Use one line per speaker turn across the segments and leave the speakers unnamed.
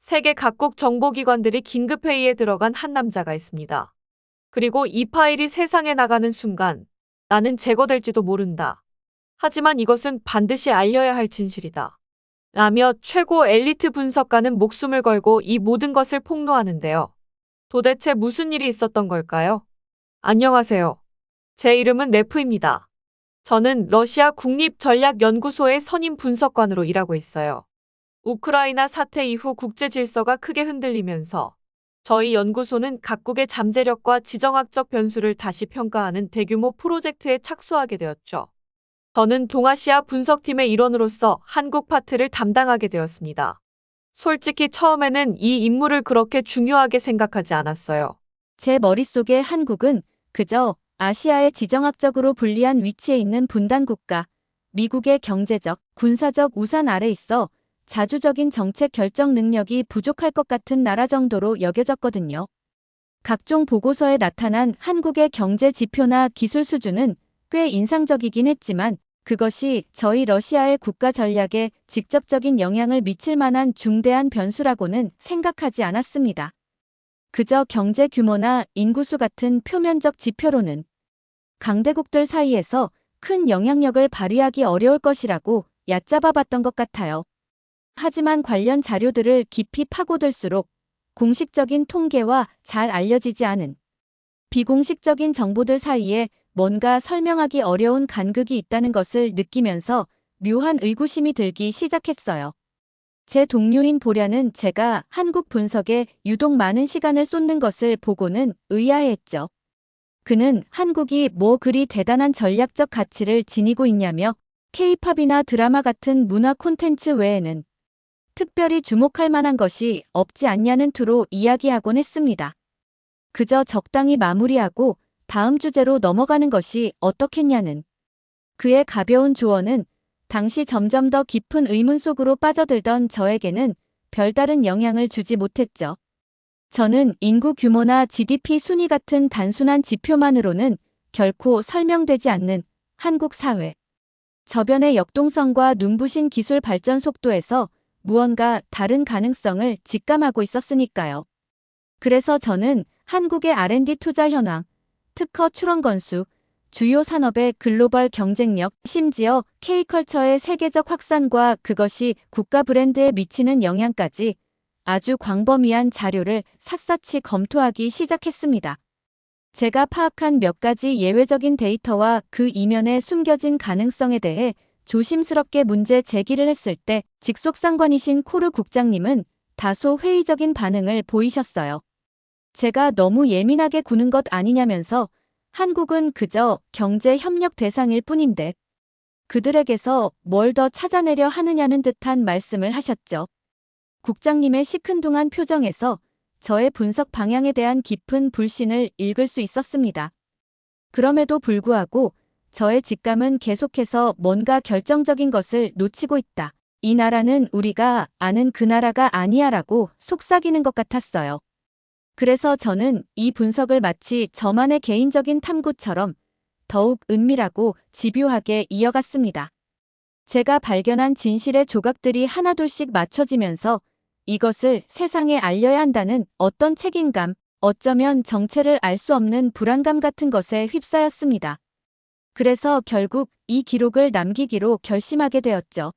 세계 각국 정보기관들이 긴급회의에 들어간 한 남자가 있습니다. 그리고 이 파일이 세상에 나가는 순간 나는 제거될지도 모른다. 하지만 이것은 반드시 알려야 할 진실이다. 라며 최고 엘리트 분석가는 목숨을 걸고 이 모든 것을 폭로하는데요. 도대체 무슨 일이 있었던 걸까요? 안녕하세요. 제 이름은 네프입니다. 저는 러시아 국립전략연구소의 선임 분석관으로 일하고 있어요. 우크라이나 사태 이후 국제 질서가 크게 흔들리면서 저희 연구소는 각국의 잠재력과 지정학적 변수를 다시 평가하는 대규모 프로젝트에 착수하게 되었죠. 저는 동아시아 분석팀의 일원으로서 한국 파트를 담당하게 되었습니다. 솔직히 처음에는 이 임무를 그렇게 중요하게 생각하지 않았어요.
제 머릿속에 한국은 그저 아시아의 지정학적으로 불리한 위치에 있는 분단 국가, 미국의 경제적, 군사적 우산 아래 있어 자주적인 정책 결정 능력이 부족할 것 같은 나라 정도로 여겨졌거든요. 각종 보고서에 나타난 한국의 경제 지표나 기술 수준은 꽤 인상적이긴 했지만 그것이 저희 러시아의 국가 전략에 직접적인 영향을 미칠 만한 중대한 변수라고는 생각하지 않았습니다. 그저 경제 규모나 인구수 같은 표면적 지표로는 강대국들 사이에서 큰 영향력을 발휘하기 어려울 것이라고 얕잡아 봤던 것 같아요. 하지만 관련 자료들을 깊이 파고들수록 공식적인 통계와 잘 알려지지 않은 비공식적인 정보들 사이에 뭔가 설명하기 어려운 간극이 있다는 것을 느끼면서 묘한 의구심이 들기 시작했어요. 제 동료인 보ля는 제가 한국 분석에 유독 많은 시간을 쏟는 것을 보고는 의아해했죠. 그는 한국이 뭐 그리 대단한 전략적 가치를 지니고 있냐며 K-팝이나 드라마 같은 문화 콘텐츠 외에는 특별히 주목할 만한 것이 없지 않냐는 투로 이야기하곤 했습니다. 그저 적당히 마무리하고 다음 주제로 넘어가는 것이 어떻겠냐는 그의 가벼운 조언은 당시 점점 더 깊은 의문 속으로 빠져들던 저에게는 별다른 영향을 주지 못했죠. 저는 인구 규모나 GDP 순위 같은 단순한 지표만으로는 결코 설명되지 않는 한국 사회 저변의 역동성과 눈부신 기술 발전 속도에서 무언가 다른 가능성을 직감하고 있었으니까요. 그래서 저는 한국의 R&D 투자 현황, 특허 출원 건수, 주요 산업의 글로벌 경쟁력, 심지어 K컬처의 세계적 확산과 그것이 국가 브랜드에 미치는 영향까지 아주 광범위한 자료를 샅샅이 검토하기 시작했습니다. 제가 파악한 몇 가지 예외적인 데이터와 그 이면에 숨겨진 가능성에 대해 조심스럽게 문제 제기를 했을 때 직속상관이신 코르 국장님은 다소 회의적인 반응을 보이셨어요. 제가 너무 예민하게 구는 것 아니냐면서 한국은 그저 경제 협력 대상일 뿐인데 그들에게서 뭘 더 찾아내려 하느냐는 듯한 말씀을 하셨죠. 국장님의 시큰둥한 표정에서 저의 분석 방향에 대한 깊은 불신을 읽을 수 있었습니다. 그럼에도 불구하고 저의 직감은 계속해서 뭔가 결정적인 것을 놓치고 있다. 이 나라는 우리가 아는 그 나라가 아니야라고 속삭이는 것 같았어요. 그래서 저는 이 분석을 마치 저만의 개인적인 탐구처럼 더욱 은밀하고 집요하게 이어갔습니다. 제가 발견한 진실의 조각들이 하나둘씩 맞춰지면서 이것을 세상에 알려야 한다는 어떤 책임감, 어쩌면 정체를 알 수 없는 불안감 같은 것에 휩싸였습니다. 그래서 결국 이 기록을 남기기로 결심하게 되었죠.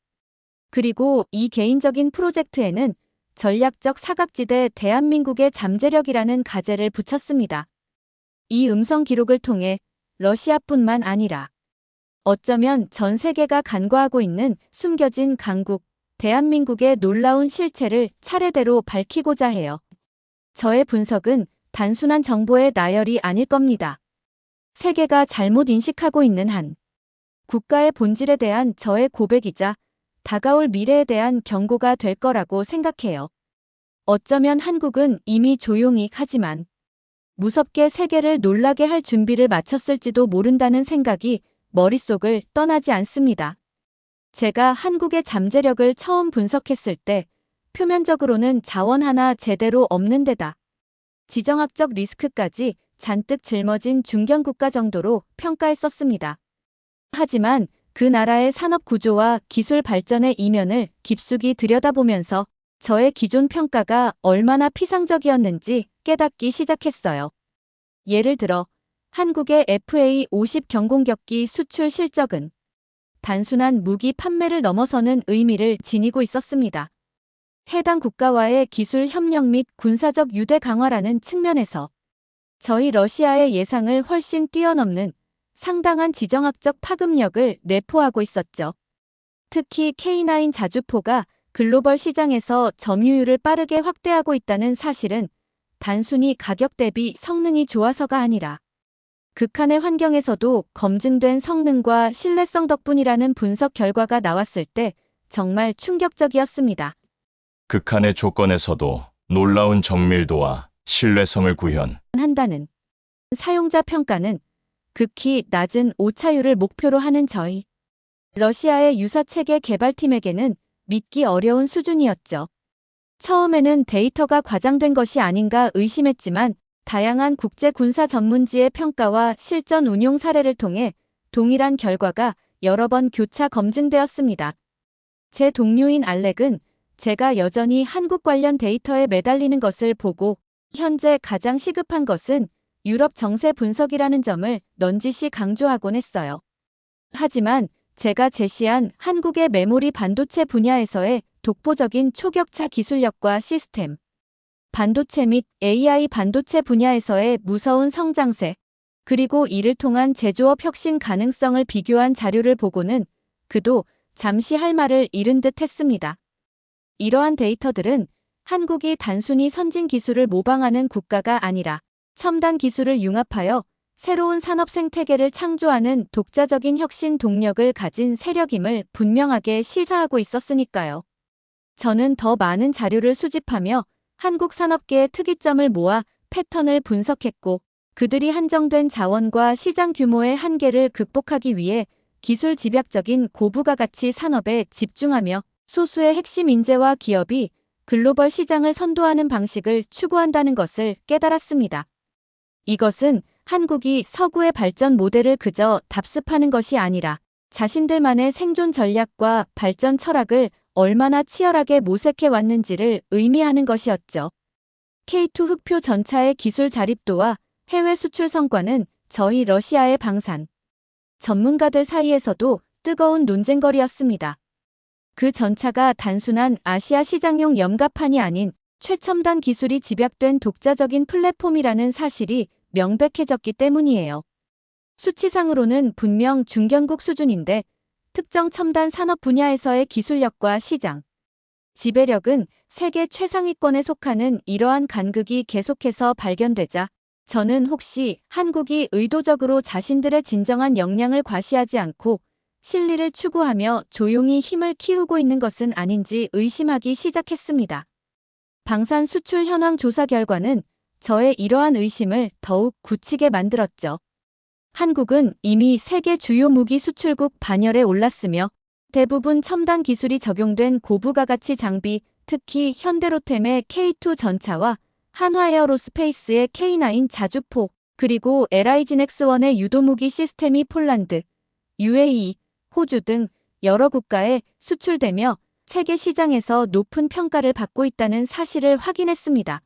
그리고 이 개인적인 프로젝트에는 전략적 사각지대 대한민국의 잠재력이라는 가제를 붙였습니다. 이 음성 기록을 통해 러시아뿐만 아니라 어쩌면 전 세계가 간과하고 있는 숨겨진 강국, 대한민국의 놀라운 실체를 차례대로 밝히고자 해요. 저의 분석은 단순한 정보의 나열이 아닐 겁니다. 세계가 잘못 인식하고 있는 한 국가의 본질에 대한 저의 고백이자 다가올 미래에 대한 경고가 될 거라고 생각해요. 어쩌면 한국은 이미 조용히 하지만 무섭게 세계를 놀라게 할 준비를 마쳤을지도 모른다는 생각이 머릿속을 떠나지 않습니다. 제가 한국의 잠재력을 처음 분석했을 때 표면적으로는 자원 하나 제대로 없는 데다 지정학적 리스크까지 잔뜩 짊어진 중견국가 정도로 평가했었습니다. 하지만 그 나라의 산업 구조와 기술 발전의 이면을 깊숙이 들여다보면서 저의 기존 평가가 얼마나 피상적이었는지 깨닫기 시작했어요. 예를 들어 한국의 FA50 경공격기 수출 실적은 단순한 무기 판매를 넘어서는 의미를 지니고 있었습니다. 해당 국가와의 기술 협력 및 군사적 유대 강화라는 측면에서 저희 러시아의 예상을 훨씬 뛰어넘는 상당한 지정학적 파급력을 내포하고 있었죠. 특히 K9 자주포가 글로벌 시장에서 점유율을 빠르게 확대하고 있다는 사실은 단순히 가격 대비 성능이 좋아서가 아니라 극한의 환경에서도 검증된 성능과 신뢰성 덕분이라는 분석 결과가 나왔을 때 정말 충격적이었습니다.
극한의 조건에서도 놀라운 정밀도와 신뢰성을 구현.
한다는 사용자 평가는 극히 낮은 오차율을 목표로 하는 저희 러시아의 유사체계 개발팀에게는 믿기 어려운 수준이었죠. 처음에는 데이터가 과장된 것이 아닌가 의심했지만 다양한 국제 군사 전문지의 평가와 실전 운용 사례를 통해 동일한 결과가 여러 번 교차 검증되었습니다. 제 동료인 알렉은 제가 여전히 한국 관련 데이터에 매달리는 것을 보고 현재 가장 시급한 것은 유럽 정세 분석이라는 점을 넌지시 강조하곤 했어요. 하지만 제가 제시한 한국의 메모리 반도체 분야에서의 독보적인 초격차 기술력과 시스템, 반도체 및 AI 반도체 분야에서의 무서운 성장세, 그리고 이를 통한 제조업 혁신 가능성을 비교한 자료를 보고는 그도 잠시 할 말을 잃은 듯 했습니다. 이러한 데이터들은 한국이 단순히 선진 기술을 모방하는 국가가 아니라 첨단 기술을 융합하여 새로운 산업 생태계를 창조하는 독자적인 혁신 동력을 가진 세력임을 분명하게 시사하고 있었으니까요. 저는 더 많은 자료를 수집하며 한국 산업계의 특이점을 모아 패턴을 분석했고 그들이 한정된 자원과 시장 규모의 한계를 극복하기 위해 기술 집약적인 고부가 가치 산업에 집중하며 소수의 핵심 인재와 기업이 글로벌 시장을 선도하는 방식을 추구한다는 것을 깨달았습니다. 이것은 한국이 서구의 발전 모델을 그저 답습하는 것이 아니라 자신들만의 생존 전략과 발전 철학을 얼마나 치열하게 모색해 왔는지를 의미하는 것이었죠. K2 흑표 전차의 기술 자립도와 해외 수출 성과는 저희 러시아의 방산 전문가들 사이에서도 뜨거운 논쟁거리였습니다. 그 전차가 단순한 아시아 시장용 염가판이 아닌 최첨단 기술이 집약된 독자적인 플랫폼이라는 사실이 명백해졌기 때문이에요. 수치상으로는 분명 중견국 수준인데 특정 첨단 산업 분야에서의 기술력과 시장, 지배력은 세계 최상위권에 속하는 이러한 간극이 계속해서 발견되자 저는 혹시 한국이 의도적으로 자신들의 진정한 역량을 과시하지 않고 실리를 추구하며 조용히 힘을 키우고 있는 것은 아닌지 의심하기 시작했습니다. 방산 수출 현황 조사 결과는 저의 이러한 의심을 더욱 굳히게 만들었죠. 한국은 이미 세계 주요 무기 수출국 반열에 올랐으며 대부분 첨단 기술이 적용된 고부가 가치 장비, 특히 현대로템의 K2 전차와 한화에어로스페이스의 K9 자주포, 그리고 LIG넥스1의 유도무기 시스템이 폴란드, UAE, 호주 등 여러 국가에 수출되며 세계 시장에서 높은 평가를 받고 있다는 사실을 확인했습니다.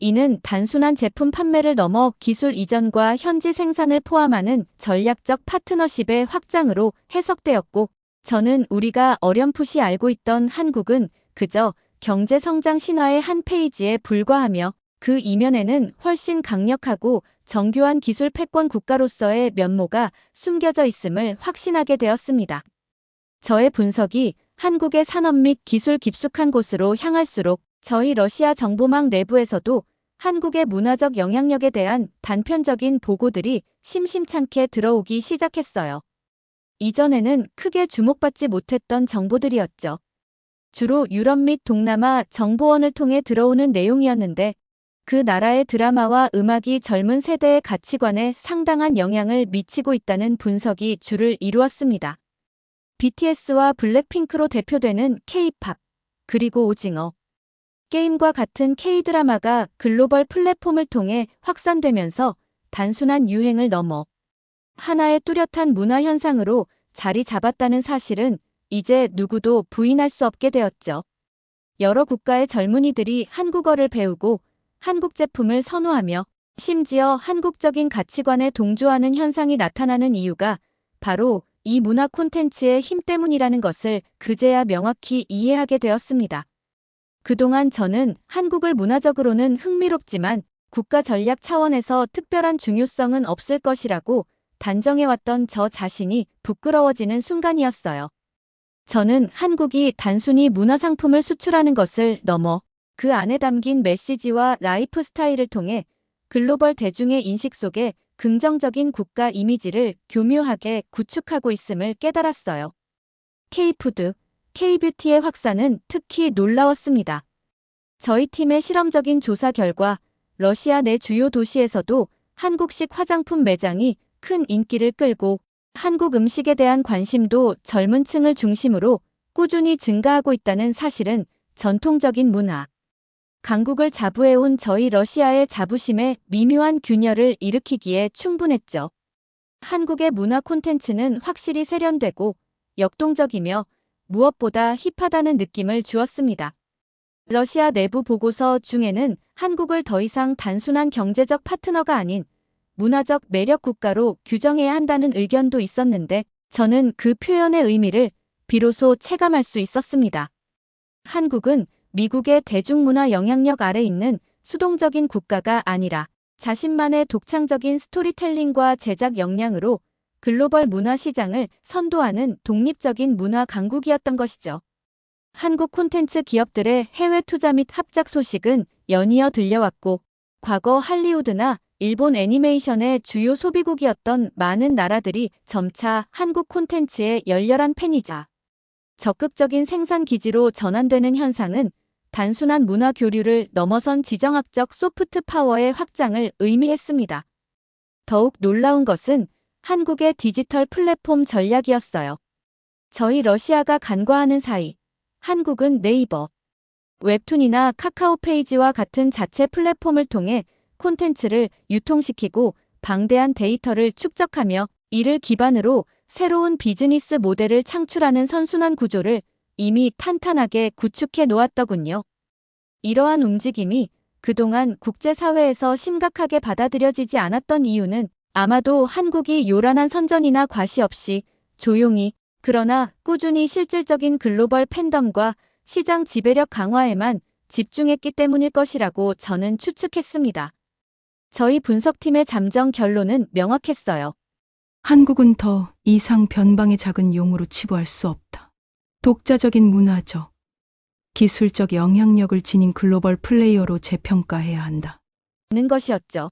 이는 단순한 제품 판매를 넘어 기술 이전과 현지 생산을 포함하는 전략적 파트너십의 확장으로 해석되었고, 저는 우리가 어렴풋이 알고 있던 한국은 그저 경제 성장 신화의 한 페이지에 불과하며 그 이면에는 훨씬 강력하고 정교한 기술 패권 국가로서의 면모가 숨겨져 있음을 확신하게 되었습니다. 저의 분석이 한국의 산업 및 기술 깊숙한 곳으로 향할수록 저희 러시아 정보망 내부에서도 한국의 문화적 영향력에 대한 단편적인 보고들이 심심찮게 들어오기 시작했어요. 이전에는 크게 주목받지 못했던 정보들이었죠. 주로 유럽 및 동남아 정보원을 통해 들어오는 내용이었는데 그 나라의 드라마와 음악이 젊은 세대의 가치관에 상당한 영향을 미치고 있다는 분석이 주를 이루었습니다. BTS와 블랙핑크로 대표되는 K-팝, 그리고 오징어 게임과 같은 K-드라마가 글로벌 플랫폼을 통해 확산되면서 단순한 유행을 넘어 하나의 뚜렷한 문화 현상으로 자리 잡았다는 사실은 이제 누구도 부인할 수 없게 되었죠. 여러 국가의 젊은이들이 한국어를 배우고 한국 제품을 선호하며 심지어 한국적인 가치관에 동조하는 현상이 나타나는 이유가 바로 이 문화 콘텐츠의 힘 때문이라는 것을 그제야 명확히 이해하게 되었습니다. 그동안 저는 한국을 문화적으로는 흥미롭지만 국가 전략 차원에서 특별한 중요성은 없을 것이라고 단정해왔던 저 자신이 부끄러워지는 순간이었어요. 저는 한국이 단순히 문화상품을 수출하는 것을 넘어 그 안에 담긴 메시지와 라이프 스타일을 통해 글로벌 대중의 인식 속에 긍정적인 국가 이미지를 교묘하게 구축하고 있음을 깨달았어요. K푸드, K뷰티의 확산은 특히 놀라웠습니다. 저희 팀의 실험적인 조사 결과 러시아 내 주요 도시에서도 한국식 화장품 매장이 큰 인기를 끌고 한국 음식에 대한 관심도 젊은 층을 중심으로 꾸준히 증가하고 있다는 사실은 전통적인 문화, 강국을 자부해온 저희 러시아의 자부심에 미묘한 균열을 일으키기에 충분했죠. 한국의 문화 콘텐츠는 확실히 세련되고 역동적이며 무엇보다 힙하다는 느낌을 주었습니다. 러시아 내부 보고서 중에는 한국을 더 이상 단순한 경제적 파트너가 아닌 문화적 매력 국가로 규정해야 한다는 의견도 있었는데 저는 그 표현의 의미를 비로소 체감할 수 있었습니다. 한국은 미국의 대중문화 영향력 아래 있는 수동적인 국가가 아니라 자신만의 독창적인 스토리텔링과 제작 역량으로 글로벌 문화 시장을 선도하는 독립적인 문화 강국이었던 것이죠. 한국 콘텐츠 기업들의 해외 투자 및 합작 소식은 연이어 들려왔고 과거 할리우드나 일본 애니메이션의 주요 소비국이었던 많은 나라들이 점차 한국 콘텐츠의 열렬한 팬이자 적극적인 생산 기지로 전환되는 현상은 단순한 문화 교류를 넘어선 지정학적 소프트 파워의 확장을 의미했습니다. 더욱 놀라운 것은 한국의 디지털 플랫폼 전략이었어요. 저희 러시아가 간과하는 사이 한국은 네이버, 웹툰이나 카카오페이지와 같은 자체 플랫폼을 통해 콘텐츠를 유통시키고 방대한 데이터를 축적하며 이를 기반으로 새로운 비즈니스 모델을 창출하는 선순환 구조를 이미 탄탄하게 구축해 놓았더군요. 이러한 움직임이 그동안 국제사회에서 심각하게 받아들여지지 않았던 이유는 아마도 한국이 요란한 선전이나 과시 없이 조용히 그러나 꾸준히 실질적인 글로벌 팬덤과 시장 지배력 강화에만 집중했기 때문일 것이라고 저는 추측했습니다. 저희 분석팀의 잠정 결론은 명확했어요.
한국은 더 이상 변방의 작은 용으로 치부할 수 없다. 독자적인 문화적, 기술적 영향력을 지닌 글로벌 플레이어로 재평가해야 한다.
는 것이었죠.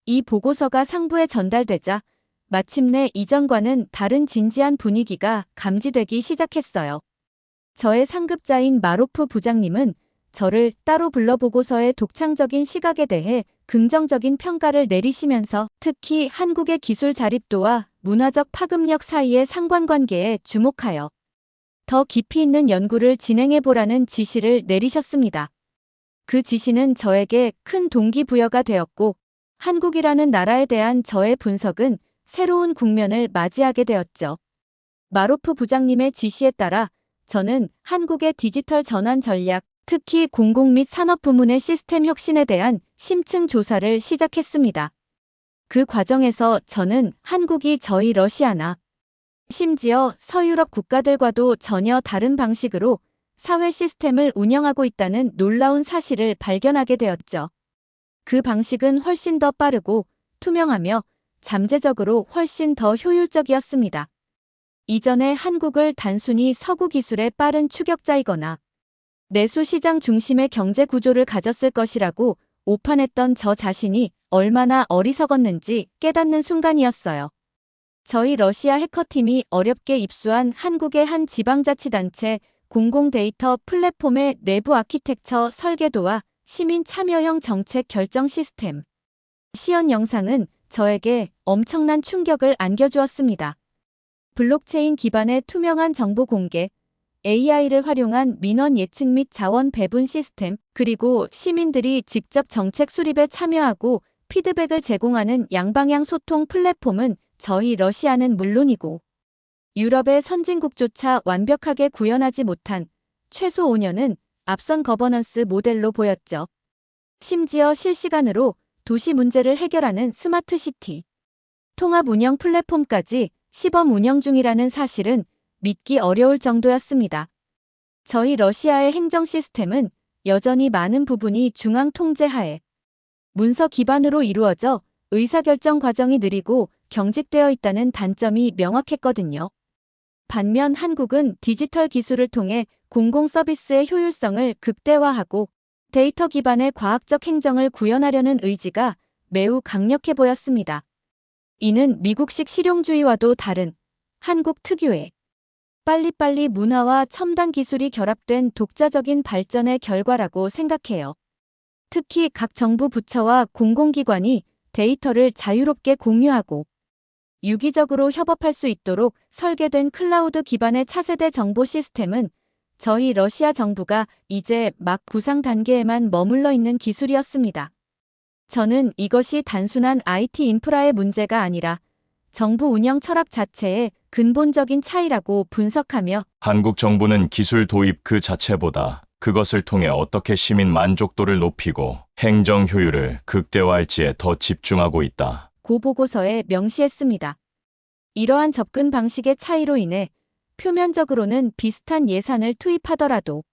이 보고서가 상부에 전달되자 마침내 이전과는 다른 진지한 분위기가 감지되기 시작했어요. 저의 상급자인 마로프 부장님은 저를 따로 불러 보고서의 독창적인 시각에 대해 긍정적인 평가를 내리시면서 특히 한국의 기술 자립도와 문화적 파급력 사이의 상관관계에 주목하여 더 깊이 있는 연구를 진행해보라는 지시를 내리셨습니다. 그 지시는 저에게 큰 동기부여가 되었고 한국이라는 나라에 대한 저의 분석은 새로운 국면을 맞이하게 되었죠. 마로프 부장님의 지시에 따라 저는 한국의 디지털 전환 전략, 특히 공공 및 산업 부문의 시스템 혁신에 대한 심층 조사를 시작했습니다. 그 과정에서 저는 한국이 저희 러시아나 심지어 서유럽 국가들과도 전혀 다른 방식으로 사회 시스템을 운영하고 있다는 놀라운 사실을 발견하게 되었죠. 그 방식은 훨씬 더 빠르고 투명하며 잠재적으로 훨씬 더 효율적이었습니다. 이전에 한국을 단순히 서구 기술의 빠른 추격자이거나 내수 시장 중심의 경제 구조를 가졌을 것이라고 오판했던 저 자신이 얼마나 어리석었는지 깨닫는 순간이었어요. 저희 러시아 해커팀이 어렵게 입수한 한국의 한 지방자치단체 공공 데이터 플랫폼의 내부 아키텍처 설계도와 시민 참여형 정책 결정 시스템 시연 영상은 저에게 엄청난 충격을 안겨주었습니다. 블록체인 기반의 투명한 정보 공개, AI를 활용한 민원 예측 및 자원 배분 시스템, 그리고 시민들이 직접 정책 수립에 참여하고 피드백을 제공하는 양방향 소통 플랫폼은 저희 러시아는 물론이고 유럽의 선진국조차 완벽하게 구현하지 못한 최소 5년은 앞선 거버넌스 모델로 보였죠. 심지어 실시간으로 도시 문제를 해결하는 스마트 시티, 통합 운영 플랫폼까지 시범 운영 중이라는 사실은 믿기 어려울 정도였습니다. 저희 러시아의 행정 시스템은 여전히 많은 부분이 중앙 통제하에 문서 기반으로 이루어져 의사결정 과정이 느리고 경직되어 있다는 단점이 명확했거든요. 반면 한국은 디지털 기술을 통해 공공 서비스의 효율성을 극대화하고 데이터 기반의 과학적 행정을 구현하려는 의지가 매우 강력해 보였습니다. 이는 미국식 실용주의와도 다른 한국 특유의 빨리빨리 문화와 첨단 기술이 결합된 독자적인 발전의 결과라고 생각해요. 특히 각 정부 부처와 공공기관이 데이터를 자유롭게 공유하고 유기적으로 협업할 수 있도록 설계된 클라우드 기반의 차세대 정보 시스템은 저희 러시아 정부가 이제 막 구상 단계에만 머물러 있는 기술이었습니다. 저는 이것이 단순한 IT 인프라의 문제가 아니라 정부 운영 철학 자체의 근본적인 차이라고 분석하며
한국 정부는 기술 도입 그 자체보다 그것을 통해 어떻게 시민 만족도를 높이고 행정 효율을 극대화할지에 더 집중하고 있다.
보고서에 명시했습니다. 이러한 접근 방식의 차이로 인해 표면적으로는 비슷한 예산을 투입하더라도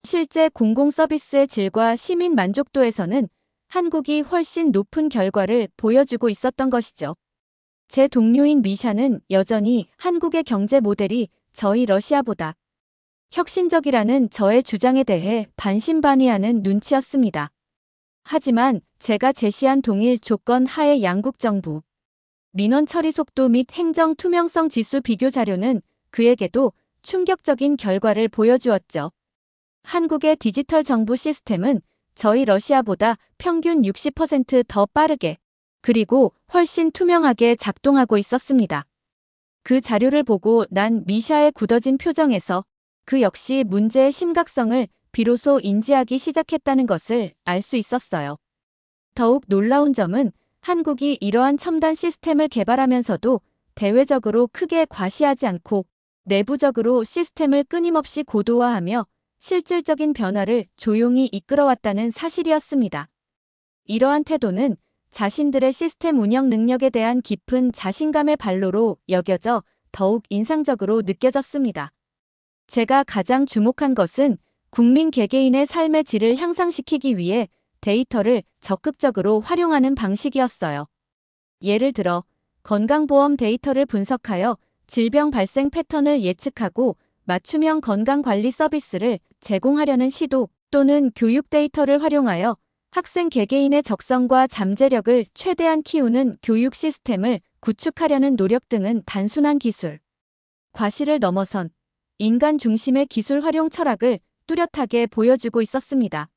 실제 공공 서비스의 질과 시민 만족도에서는 한국이 훨씬 높은 결과를 보여주고 있었던 것이죠. 제 동료인 미샤는 여전히 한국의 경제 모델이 저희 러시아보다 혁신적이라는 저의 주장에 대해 반신반의하는 눈치였습니다. 하지만 제가 제시한 동일 조건 하에 양국 정부 민원 처리 속도 및 행정 투명성 지수 비교 자료는 그에게도 충격적인 결과를 보여주었죠. 한국의 디지털 정부 시스템은 저희 러시아보다 평균 60% 더 빠르게 그리고 훨씬 투명하게 작동하고 있었습니다. 그 자료를 보고 난 미샤의 굳어진 표정에서 그 역시 문제의 심각성을 비로소 인지하기 시작했다는 것을 알 수 있었어요. 더욱 놀라운 점은 한국이 이러한 첨단 시스템을 개발하면서도 대외적으로 크게 과시하지 않고 내부적으로 시스템을 끊임없이 고도화하며 실질적인 변화를 조용히 이끌어왔다는 사실이었습니다. 이러한 태도는 자신들의 시스템 운영 능력에 대한 깊은 자신감의 발로로 여겨져 더욱 인상적으로 느껴졌습니다. 제가 가장 주목한 것은 국민 개개인의 삶의 질을 향상시키기 위해 데이터를 적극적으로 활용하는 방식이었어요. 예를 들어 건강보험 데이터를 분석하여 질병 발생 패턴을 예측하고 맞춤형 건강관리 서비스를 제공하려는 시도 또는 교육 데이터를 활용하여 학생 개개인의 적성과 잠재력을 최대한 키우는 교육 시스템을 구축하려는 노력 등은 단순한 기술 과시를 넘어선 인간 중심의 기술 활용 철학을 뚜렷하게 보여주고 있었습니다.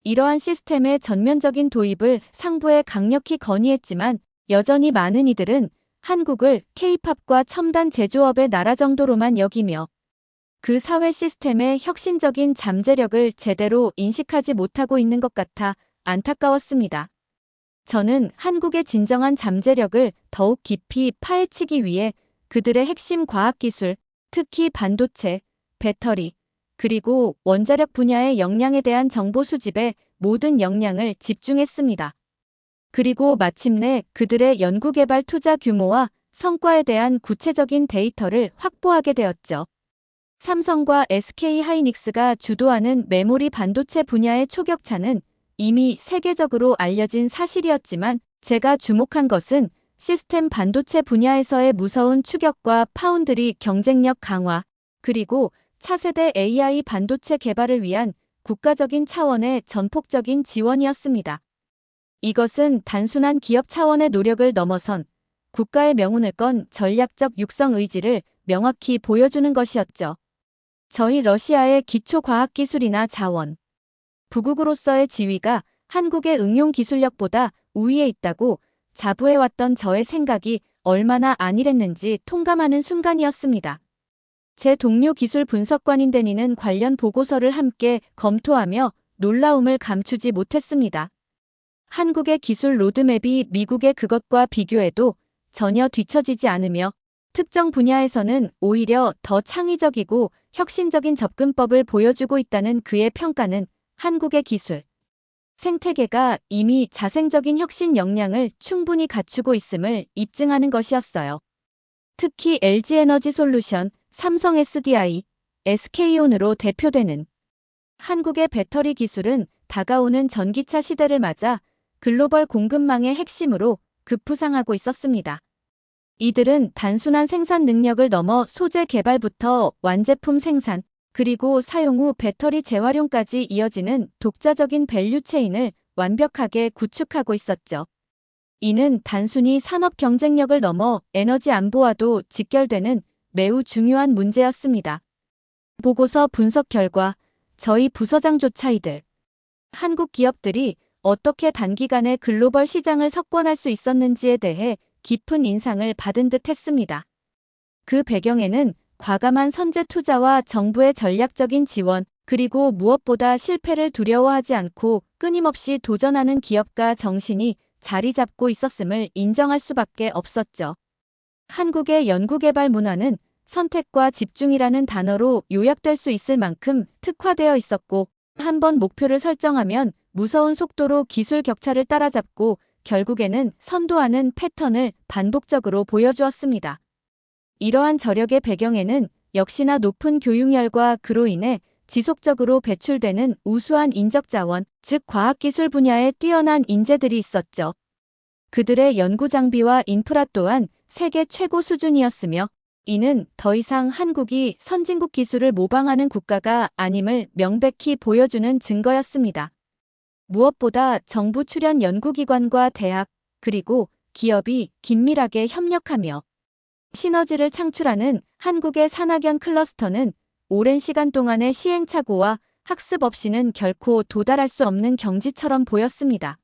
이러한 시스템의 전면적인 도입을 상부에 강력히 건의했지만 여전히 많은 이들은 한국을 K-팝과 첨단 제조업의 나라 정도로만 여기며 그 사회 시스템의 혁신적인 잠재력을 제대로 인식하지 못하고 있는 것 같아 안타까웠습니다. 저는 한국의 진정한 잠재력을 더욱 깊이 파헤치기 위해 그들의 핵심 과학기술, 특히 반도체, 배터리, 그리고 원자력 분야의 역량에 대한 정보 수집에 모든 역량을 집중했습니다. 그리고 마침내 그들의 연구개발 투자 규모와 성과에 대한 구체적인 데이터를 확보하게 되었죠. 삼성과 SK 하이닉스가 주도하는 메모리 반도체 분야의 초격차는 이미 세계적으로 알려진 사실이었지만 제가 주목한 것은 시스템 반도체 분야에서의 무서운 추격과 파운드리 경쟁력 강화, 그리고 차세대 AI 반도체 개발을 위한 국가적인 차원의 전폭적인 지원이었습니다. 이것은 단순한 기업 차원의 노력을 넘어선 국가의 명운을 건 전략적 육성 의지를 명확히 보여주는 것이었죠. 저희 러시아의 기초과학기술이나 자원, 부국으로서의 지위가 한국의 응용기술력보다 우위에 있다고 자부해왔던 저의 생각이 얼마나 안일했는지 통감하는 순간이었습니다. 제 동료 기술 분석관인 데니는 관련 보고서를 함께 검토하며 놀라움을 감추지 못했습니다. 한국의 기술 로드맵이 미국의 그것과 비교해도 전혀 뒤처지지 않으며 특정 분야에서는 오히려 더 창의적이고 혁신적인 접근법을 보여주고 있다는 그의 평가는 한국의 기술 생태계가 이미 자생적인 혁신 역량을 충분히 갖추고 있음을 입증하는 것이었어요. 특히 LG에너지솔루션, 삼성 SDI, SK온으로 대표되는 한국의 배터리 기술은 다가오는 전기차 시대를 맞아 글로벌 공급망의 핵심으로 급부상하고 있었습니다. 이들은 단순한 생산 능력을 넘어 소재 개발부터 완제품 생산, 그리고 사용 후 배터리 재활용까지 이어지는 독자적인 밸류체인을 완벽하게 구축하고 있었죠. 이는 단순히 산업 경쟁력을 넘어 에너지 안보와도 직결되는 매우 중요한 문제였습니다. 보고서 분석 결과 저희 부서장조차 이들 한국 기업들이 어떻게 단기간에 글로벌 시장을 석권할 수 있었는지에 대해 깊은 인상을 받은 듯 했습니다. 그 배경에는 과감한 선제 투자와 정부의 전략적인 지원, 그리고 무엇보다 실패를 두려워하지 않고 끊임없이 도전하는 기업가 정신이 자리 잡고 있었음을 인정할 수밖에 없었죠. 한국의 연구개발 문화는 선택과 집중이라는 단어로 요약될 수 있을 만큼 특화되어 있었고, 한번 목표를 설정하면 무서운 속도로 기술 격차를 따라잡고 결국에는 선도하는 패턴을 반복적으로 보여주었습니다. 이러한 저력의 배경에는 역시나 높은 교육열과 그로 인해 지속적으로 배출되는 우수한 인적자원, 즉 과학기술 분야의 뛰어난 인재들이 있었죠. 그들의 연구 장비와 인프라 또한 세계 최고 수준이었으며, 이는 더 이상 한국이 선진국 기술을 모방하는 국가가 아님을 명백히 보여주는 증거였습니다. 무엇보다 정부 출연 연구기관과 대학, 그리고 기업이 긴밀하게 협력하며 시너지를 창출하는 한국의 산학연 클러스터는 오랜 시간 동안의 시행착오와 학습 없이는 결코 도달할 수 없는 경지처럼 보였습니다.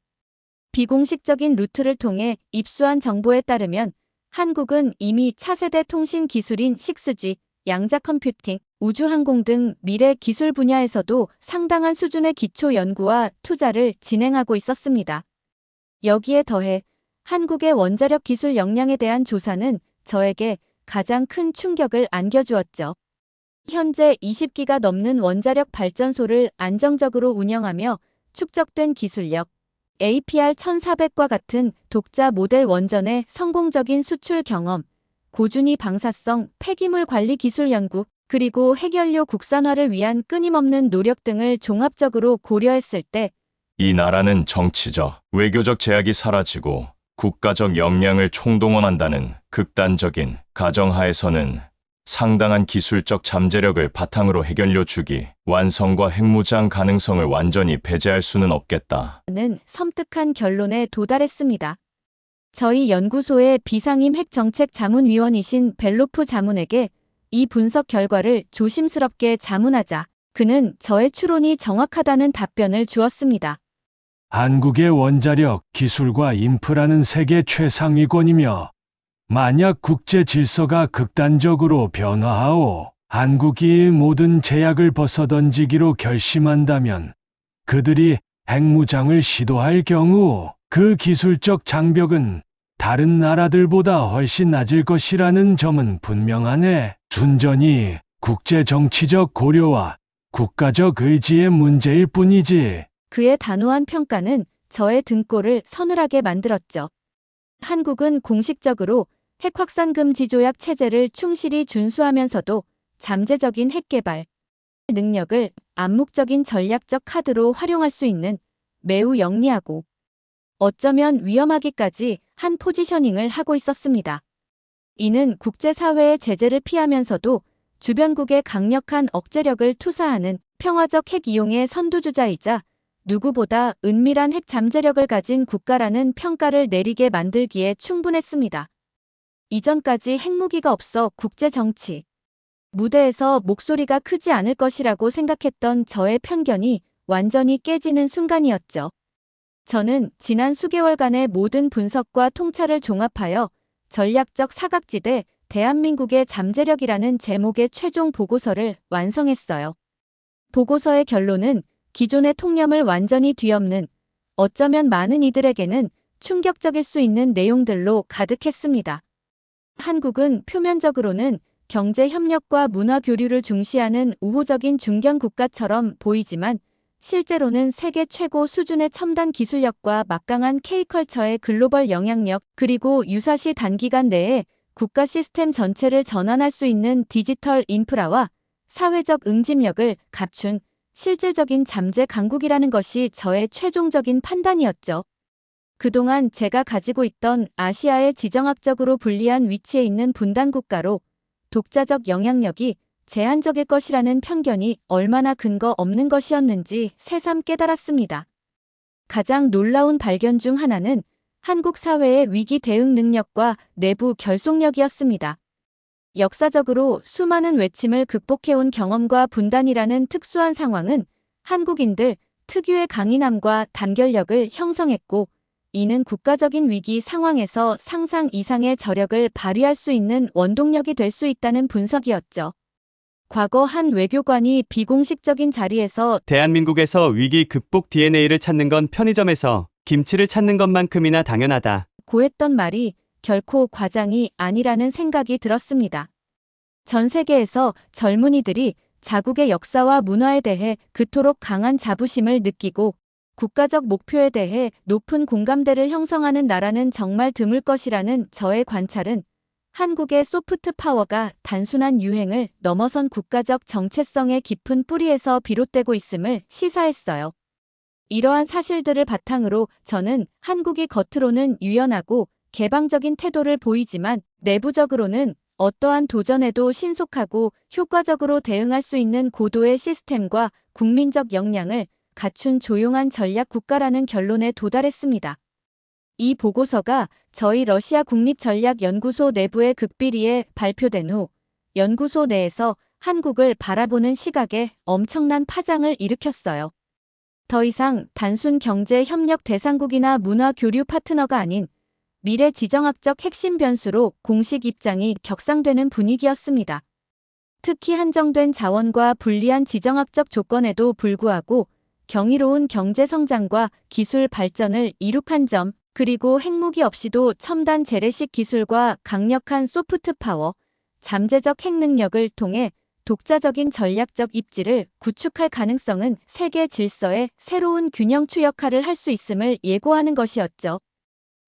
비공식적인 루트를 통해 입수한 정보에 따르면 한국은 이미 차세대 통신 기술인 6G, 양자 컴퓨팅, 우주항공 등 미래 기술 분야에서도 상당한 수준의 기초 연구와 투자를 진행하고 있었습니다. 여기에 더해 한국의 원자력 기술 역량에 대한 조사는 저에게 가장 큰 충격을 안겨주었죠. 현재 20기가 넘는 원자력 발전소를 안정적으로 운영하며 축적된 기술력, APR-1400과 같은 독자 모델 원전의 성공적인 수출 경험, 고준위 방사성 폐기물 관리 기술 연구, 그리고 핵연료 국산화를 위한 끊임없는 노력 등을 종합적으로 고려했을 때
이 나라는 정치적, 외교적 제약이 사라지고 국가적 역량을 총동원한다는 극단적인 가정하에서는 상당한 기술적 잠재력을 바탕으로 핵연료 주기, 완성과 핵무장 가능성을 완전히 배제할 수는 없겠다.
는 섬뜩한 결론에 도달했습니다. 저희 연구소의 비상임 핵정책자문위원이신 벨로프 자문에게 이 분석 결과를 조심스럽게 자문하자 그는 저의 추론이 정확하다는 답변을 주었습니다.
한국의 원자력 기술과 인프라는 세계 최상위권이며 만약 국제 질서가 극단적으로 변화하오 한국이 모든 제약을 벗어던지기로 결심한다면 그들이 핵무장을 시도할 경우 그 기술적 장벽은 다른 나라들보다 훨씬 낮을 것이라는 점은 분명하네. 순전히 국제 정치적 고려와 국가적 의지의 문제일 뿐이지.
그의 단호한 평가는 저의 등골을 서늘하게 만들었죠. 한국은 공식적으로 핵 확산 금지 조약 체제를 충실히 준수하면서도 잠재적인 핵 개발 능력을 암묵적인 전략적 카드로 활용할 수 있는 매우 영리하고 어쩌면 위험하기까지 한 포지셔닝을 하고 있었습니다. 이는 국제사회의 제재를 피하면서도 주변국의 강력한 억제력을 투사하는 평화적 핵 이용의 선두주자이자 누구보다 은밀한 핵 잠재력을 가진 국가라는 평가를 내리게 만들기에 충분했습니다. 이전까지 핵무기가 없어 국제정치 무대에서 목소리가 크지 않을 것이라고 생각했던 저의 편견이 완전히 깨지는 순간이었죠. 저는 지난 수개월간의 모든 분석과 통찰을 종합하여 전략적 사각지대 대한민국의 잠재력이라는 제목의 최종 보고서를 완성했어요. 보고서의 결론은 기존의 통념을 완전히 뒤엎는 어쩌면 많은 이들에게는 충격적일 수 있는 내용들로 가득했습니다. 한국은 표면적으로는 경제 협력과 문화 교류를 중시하는 우호적인 중견 국가처럼 보이지만 실제로는 세계 최고 수준의 첨단 기술력과 막강한 K컬처의 글로벌 영향력, 그리고 유사시 단기간 내에 국가 시스템 전체를 전환할 수 있는 디지털 인프라와 사회적 응집력을 갖춘 실질적인 잠재 강국이라는 것이 저의 최종적인 판단이었죠. 그동안 제가 가지고 있던 아시아의 지정학적으로 불리한 위치에 있는 분단 국가로 독자적 영향력이 제한적일 것이라는 편견이 얼마나 근거 없는 것이었는지 새삼 깨달았습니다. 가장 놀라운 발견 중 하나는 한국 사회의 위기 대응 능력과 내부 결속력이었습니다. 역사적으로 수많은 외침을 극복해온 경험과 분단이라는 특수한 상황은 한국인들 특유의 강인함과 단결력을 형성했고, 이는 국가적인 위기 상황에서 상상 이상의 저력을 발휘할 수 있는 원동력이 될 수 있다는 분석이었죠. 과거 한 외교관이 비공식적인 자리에서
대한민국에서 위기 극복 DNA를 찾는 건 편의점에서 김치를 찾는 것만큼이나 당연하다.
고했던 말이 결코 과장이 아니라는 생각이 들었습니다. 전 세계에서 젊은이들이 자국의 역사와 문화에 대해 그토록 강한 자부심을 느끼고 국가적 목표에 대해 높은 공감대를 형성하는 나라는 정말 드물 것이라는 저의 관찰은 한국의 소프트 파워가 단순한 유행을 넘어선 국가적 정체성의 깊은 뿌리에서 비롯되고 있음을 시사했어요. 이러한 사실들을 바탕으로 저는 한국이 겉으로는 유연하고 개방적인 태도를 보이지만 내부적으로는 어떠한 도전에도 신속하고 효과적으로 대응할 수 있는 고도의 시스템과 국민적 역량을 갖춘 조용한 전략 국가라는 결론에 도달했습니다. 이 보고서가 저희 러시아 국립전략연구소 내부의 극비리에 발표된 후 연구소 내에서 한국을 바라보는 시각에 엄청난 파장을 일으켰어요. 더 이상 단순 경제 협력 대상국이나 문화 교류 파트너가 아닌 미래 지정학적 핵심 변수로 공식 입장이 격상되는 분위기였습니다. 특히 한정된 자원과 불리한 지정학적 조건에도 불구하고 경이로운 경제 성장과 기술 발전을 이룩한 점, 그리고 핵무기 없이도 첨단 재래식 기술과 강력한 소프트 파워, 잠재적 핵 능력을 통해 독자적인 전략적 입지를 구축할 가능성은 세계 질서의 새로운 균형추 역할을 할 수 있음을 예고하는 것이었죠.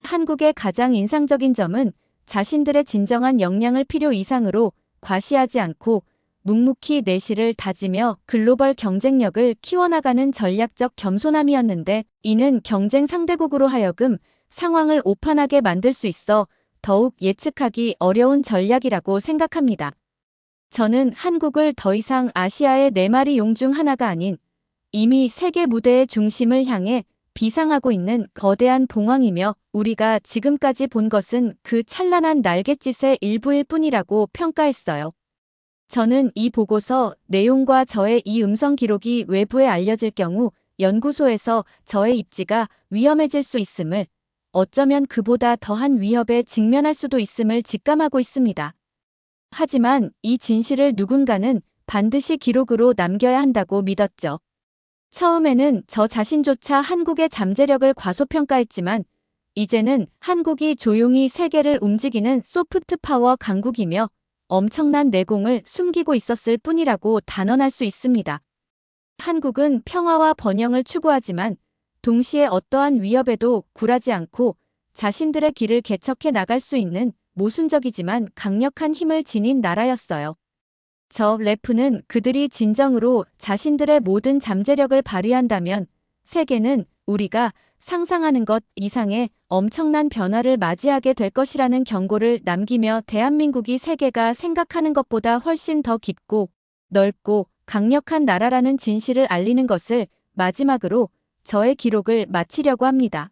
한국의 가장 인상적인 점은 자신들의 진정한 역량을 필요 이상으로 과시하지 않고 묵묵히 내실을 다지며 글로벌 경쟁력을 키워나가는 전략적 겸손함이었는데, 이는 경쟁 상대국으로 하여금 상황을 오판하게 만들 수 있어 더욱 예측하기 어려운 전략이라고 생각합니다. 저는 한국을 더 이상 아시아의 네 마리 용 중 하나가 아닌 이미 세계 무대의 중심을 향해 비상하고 있는 거대한 봉황이며, 우리가 지금까지 본 것은 그 찬란한 날갯짓의 일부일 뿐이라고 평가했어요. 저는 이 보고서 내용과 저의 이 음성 기록이 외부에 알려질 경우 연구소에서 저의 입지가 위험해질 수 있음을, 어쩌면 그보다 더한 위협에 직면할 수도 있음을 직감하고 있습니다. 하지만 이 진실을 누군가는 반드시 기록으로 남겨야 한다고 믿었죠. 처음에는 저 자신조차 한국의 잠재력을 과소평가했지만 이제는 한국이 조용히 세계를 움직이는 소프트 파워 강국이며 엄청난 내공을 숨기고 있었을 뿐이라고 단언할 수 있습니다. 한국은 평화와 번영을 추구하지만 동시에 어떠한 위협에도 굴하지 않고 자신들의 길을 개척해 나갈 수 있는 모순적이지만 강력한 힘을 지닌 나라였어요. 저 레프는 그들이 진정으로 자신들의 모든 잠재력을 발휘한다면 세계는 우리가 상상하는 것 이상의 엄청난 변화를 맞이하게 될 것이라는 경고를 남기며, 대한민국이 세계가 생각하는 것보다 훨씬 더 깊고 넓고 강력한 나라라는 진실을 알리는 것을 마지막으로 저의 기록을 마치려고 합니다.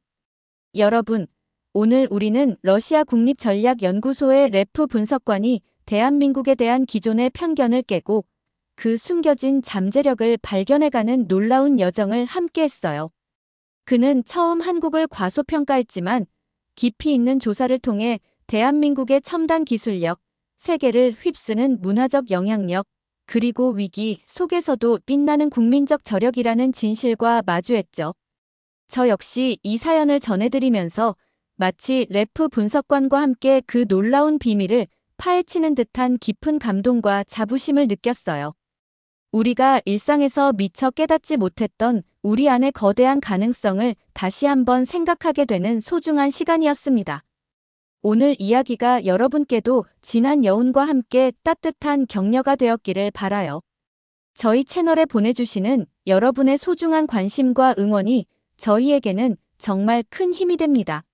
여러분, 오늘 우리는 러시아 국립전략연구소의 레프 분석관이 대한민국에 대한 기존의 편견을 깨고 그 숨겨진 잠재력을 발견해가는 놀라운 여정을 함께했어요. 그는 처음 한국을 과소평가했지만 깊이 있는 조사를 통해 대한민국의 첨단 기술력, 세계를 휩쓰는 문화적 영향력, 그리고 위기 속에서도 빛나는 국민적 저력이라는 진실과 마주했죠. 저 역시 이 사연을 전해드리면서 마치 래프 분석관과 함께 그 놀라운 비밀을 파헤치는 듯한 깊은 감동과 자부심을 느꼈어요. 우리가 일상에서 미처 깨닫지 못했던 우리 안의 거대한 가능성을 다시 한번 생각하게 되는 소중한 시간이었습니다. 오늘 이야기가 여러분께도 진한 여운과 함께 따뜻한 격려가 되었기를 바라요. 저희 채널에 보내주시는 여러분의 소중한 관심과 응원이 저희에게는 정말 큰 힘이 됩니다.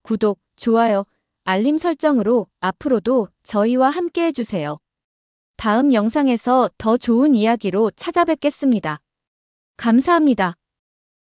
구독, 좋아요, 알림 설정으로 앞으로도 저희와 함께 해주세요. 다음 영상에서 더 좋은 이야기로 찾아뵙겠습니다. 감사합니다.